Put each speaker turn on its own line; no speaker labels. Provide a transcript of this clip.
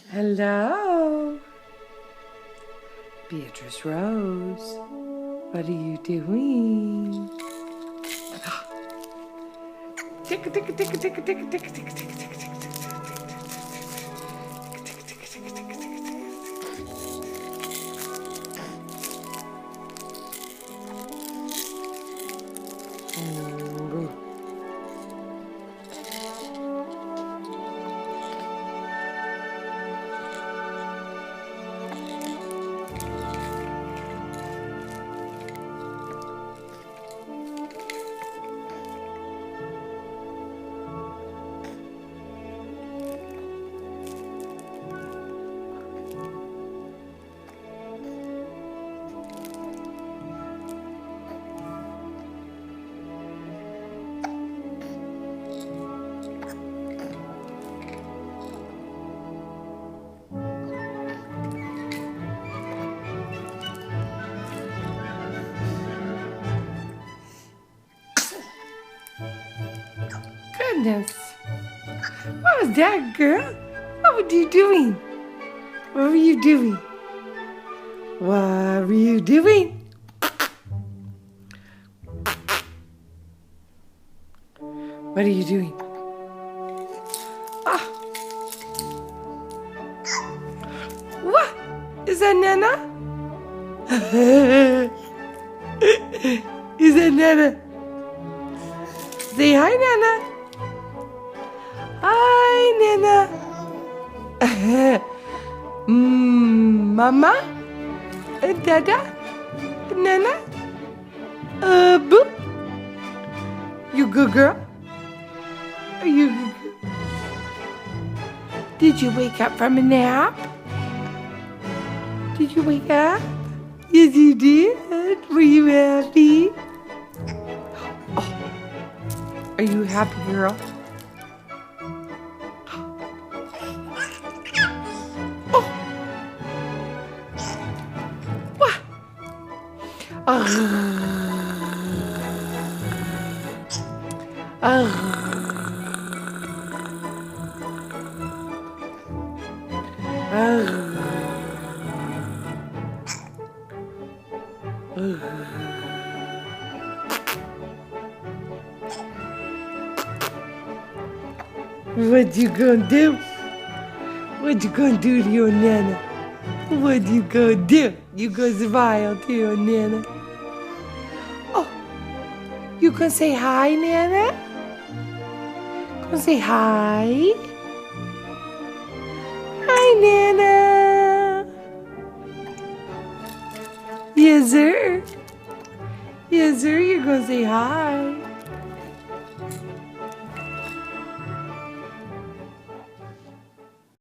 Hello, Beatrice Rose. What are you doing? Tick, tick, tick, tick, tick, tick, tick, tick, tick, tick, tick. Goodness. What was that, girl? What were you doing? What were you doing? What were you doing? What are you doing? Ah. What? Is that Nana? Is that Nana? Say hi, Nana. Hi, Nana. Mama? Dada? Nana? Boo? You good girl? Are you good girl? Did you wake up from a nap? Did you wake up? Yes, you did. Were you happy? Oh. Are you happy, girl? Oh. What? What you gonna do? What you gonna do to your Nana? What you gonna do? You gonna smile to your Nana? Oh, you gonna say hi, Nana? Gonna say hi? Hi, Nana. Yes, sir. Yes, sir. You're gonna say hi.